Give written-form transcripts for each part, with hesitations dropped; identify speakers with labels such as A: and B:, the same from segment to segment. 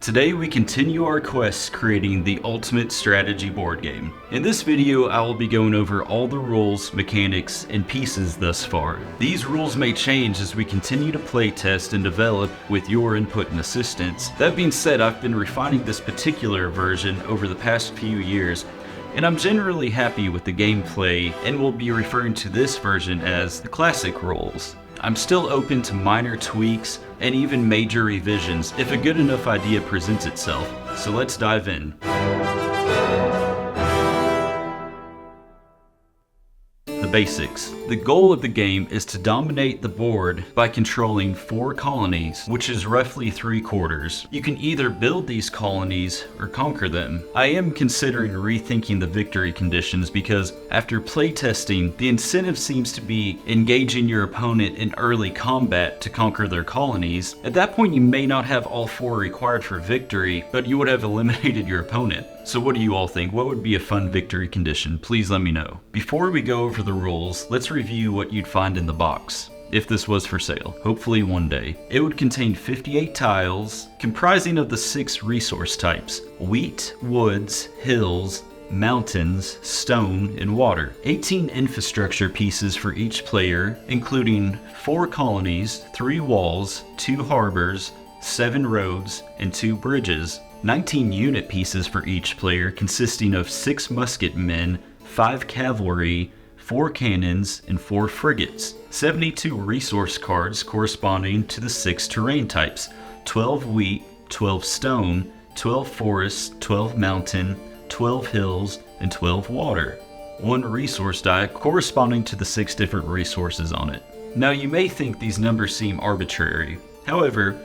A: Today we continue our quest creating the ultimate strategy board game. In this video I will be going over all the rules, mechanics, and pieces thus far. These rules may change as we continue to play test and develop with your input and assistance. That being said, I've been refining this particular version over the past few years, and I'm generally happy with the gameplay and will be referring to this version as the classic rules. I'm still open to minor tweaks and even major revisions if a good enough idea presents itself, so let's dive in. The basics. The goal of the game is to dominate the board by controlling 4 colonies, which is roughly 3/4. You can either build these colonies or conquer them. I am considering rethinking the victory conditions because after playtesting, the incentive seems to be engaging your opponent in early combat to conquer their colonies. At that point you may not have all 4 required for victory, but you would have eliminated your opponent. So what do you all think? What would be a fun victory condition? Please let me know. Before we go over the rules, let's review what you'd find in the box, if this was for sale, hopefully one day. It would contain 58 tiles, comprising of the 6 resource types: wheat, woods, hills, mountains, stone, and water. 18 infrastructure pieces for each player, including 4 colonies, 3 walls, 2 harbors, 7 roads, and 2 bridges. 19 unit pieces for each player, consisting of 6 musketmen, 5 cavalry, 4 cannons, and 4 frigates. 72 resource cards corresponding to the 6 terrain types: 12 wheat, 12 stone, 12 forest, 12 mountain, 12 hills, and 12 water. 1 resource die corresponding to the 6 different resources on it. Now you may think these numbers seem arbitrary. However,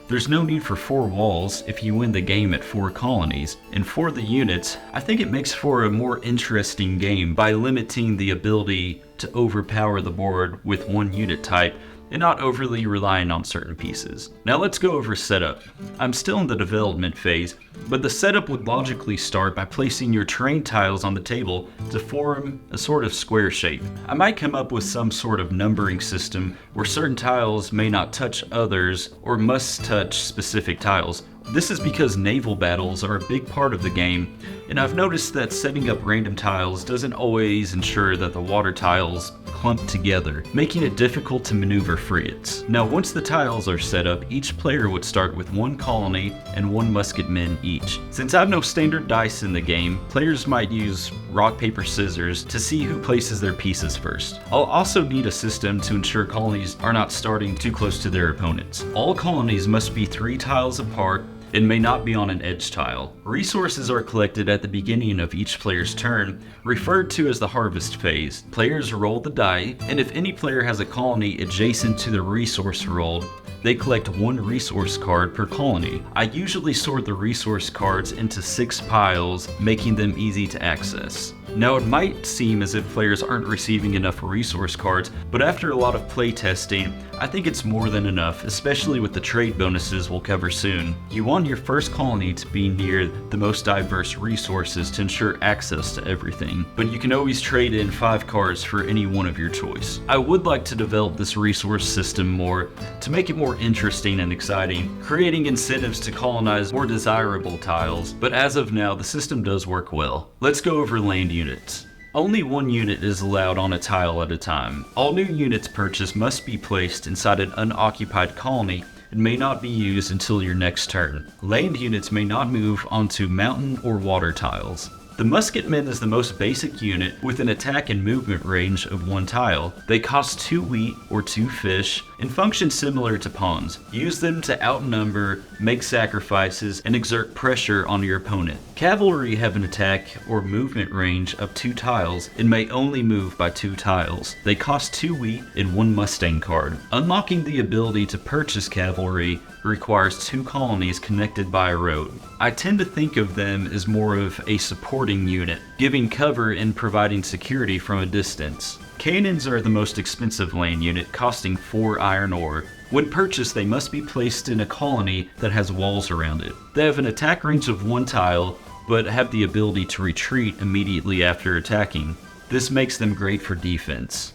A: there's no need for 4 walls if you win the game at 4 colonies. And for the units, I think it makes for a more interesting game by limiting the ability to overpower the board with 1 unit type and not overly relying on certain pieces. Now let's go over setup. I'm still in the development phase, but the setup would logically start by placing your terrain tiles on the table to form a sort of square shape. I might come up with some sort of numbering system where certain tiles may not touch others or must touch specific tiles. This is because naval battles are a big part of the game, and I've noticed that setting up random tiles doesn't always ensure that the water tiles clump together, making it difficult to maneuver frigates. Now once the tiles are set up, each player would start with 1 colony and 1 musketman each. Since I have no standard dice in the game, players might use rock, paper, scissors to see who places their pieces first. I'll also need a system to ensure colonies are not starting too close to their opponents. All colonies must be 3 tiles apart and may not be on an edge tile. Resources are collected at the beginning of each player's turn, referred to as the harvest phase. Players roll the die, and if any player has a colony adjacent to the resource rolled, they collect 1 resource card per colony. I usually sort the resource cards into 6 piles, making them easy to access. Now it might seem as if players aren't receiving enough resource cards, but after a lot of play testing, I think it's more than enough, especially with the trade bonuses we'll cover soon. You want your first colony to be near the most diverse resources to ensure access to everything, but you can always trade in 5 cards for any one of your choice. I would like to develop this resource system more to make it more interesting and exciting, creating incentives to colonize more desirable tiles, but as of now the system does work well. Let's go over land units. Only 1 unit is allowed on a tile at a time. All new units purchased must be placed inside an unoccupied colony and may not be used until your next turn. Land units may not move onto mountain or water tiles. The musketman is the most basic unit with an attack and movement range of 1 tile. They cost 2 wheat or 2 fish and function similar to pawns. Use them to outnumber, make sacrifices, and exert pressure on your opponent. Cavalry have an attack or movement range of 2 tiles and may only move by 2 tiles. They cost 2 wheat and 1 Mustang card. Unlocking the ability to purchase cavalry requires 2 colonies connected by a road. I tend to think of them as more of a supporting unit, giving cover and providing security from a distance. Cannons are the most expensive land unit, costing 4 iron ore. When purchased, they must be placed in a colony that has walls around it. They have an attack range of 1 tile, but have the ability to retreat immediately after attacking. This makes them great for defense.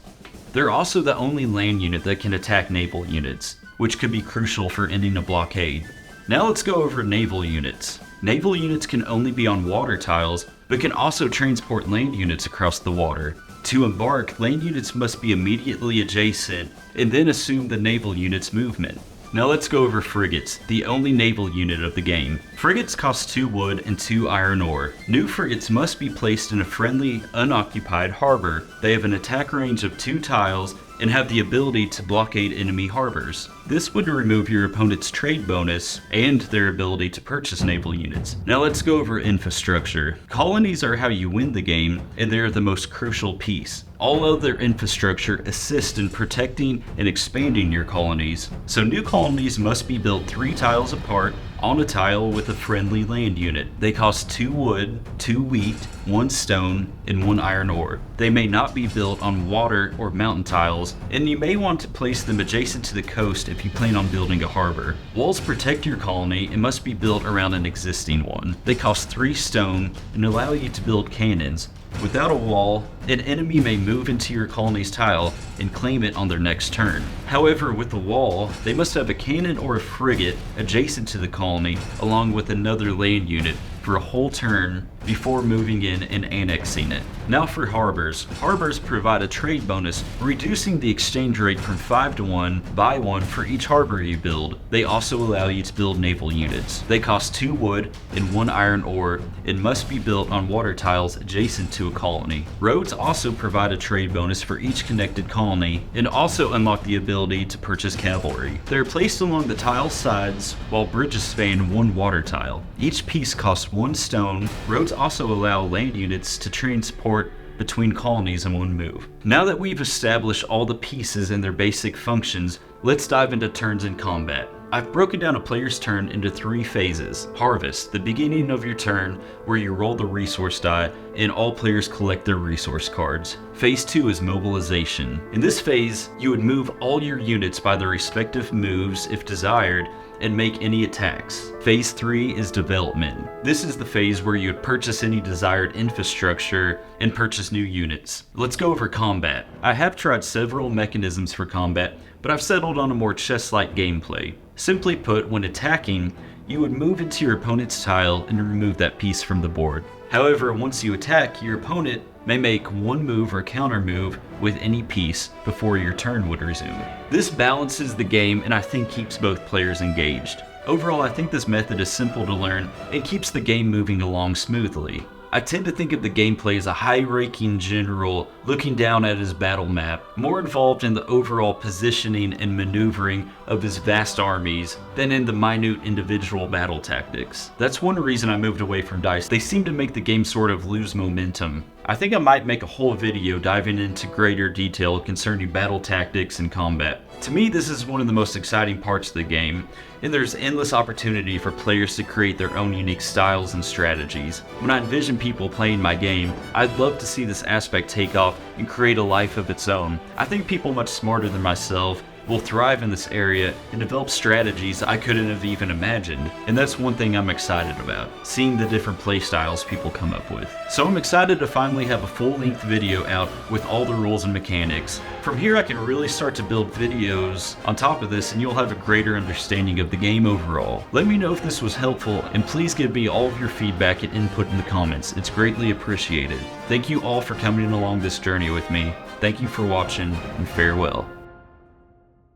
A: They're also the only land unit that can attack naval units, which could be crucial for ending a blockade. Now let's go over naval units. Naval units can only be on water tiles, but can also transport land units across the water. To embark, land units must be immediately adjacent, and then assume the naval unit's movement. Now let's go over frigates, the only naval unit of the game. Frigates cost 2 wood and 2 iron ore. New frigates must be placed in a friendly, unoccupied harbor. They have an attack range of 2 tiles and have the ability to blockade enemy harbors. This would remove your opponent's trade bonus and their ability to purchase naval units. Now let's go over infrastructure. Colonies are how you win the game, and they're the most crucial piece. All other infrastructure assists in protecting and expanding your colonies. So new colonies must be built 3 tiles apart on a tile with a friendly land unit. They cost 2 wood, 2 wheat, 1 stone, and 1 iron ore. They may not be built on water or mountain tiles, and you may want to place them adjacent to the coast if you plan on building a harbor. Walls protect your colony and must be built around an existing one. They cost 3 stone and allow you to build cannons. Without a wall, an enemy may move into your colony's tile and claim it on their next turn. However, with a wall, they must have a cannon or a frigate adjacent to the colony along with another land unit for a whole turn before moving in and annexing it. Now for harbors. Harbors provide a trade bonus, reducing the exchange rate from 5 to 1, buy 1 for each harbor you build. They also allow you to build naval units. They cost 2 wood and 1 iron ore and must be built on water tiles adjacent to a colony. Roads also provide a trade bonus for each connected colony and also unlock the ability to purchase cavalry. They're placed along the tile sides while bridges span 1 water tile. Each piece costs 1 stone. Roads also allow land units to transport between colonies in one move. Now that we've established all the pieces and their basic functions, let's dive into turns in combat. I've broken down a player's turn into 3 phases. Harvest, the beginning of your turn, where you roll the resource die and all players collect their resource cards. Phase 2 is mobilization. In this phase, you would move all your units by their respective moves if desired, and make any attacks. Phase 3 is development. This is the phase where you would purchase any desired infrastructure and purchase new units. Let's go over combat. I have tried several mechanisms for combat, but I've settled on a more chess-like gameplay. Simply put, when attacking, you would move into your opponent's tile and remove that piece from the board. However, once you attack, your opponent may make 1 move or counter move with any piece before your turn would resume. This balances the game and I think keeps both players engaged. Overall, I think this method is simple to learn and keeps the game moving along smoothly. I tend to think of the gameplay as a high-ranking general looking down at his battle map, more involved in the overall positioning and maneuvering of his vast armies than in the minute individual battle tactics. That's one reason I moved away from dice. They seem to make the game sort of lose momentum. I think I might make a whole video diving into greater detail concerning battle tactics and combat. To me, this is one of the most exciting parts of the game, and there's endless opportunity for players to create their own unique styles and strategies. When I envision people playing my game, I'd love to see this aspect take off and create a life of its own. I think people much smarter than myself will thrive in this area and develop strategies I couldn't have even imagined. And that's one thing I'm excited about, seeing the different play styles people come up with. So I'm excited to finally have a full-length video out with all the rules and mechanics. From here I can really start to build videos on top of this and you'll have a greater understanding of the game overall. Let me know if this was helpful and please give me all of your feedback and input in the comments. It's greatly appreciated. Thank you all for coming along this journey with me. Thank you for watching and farewell.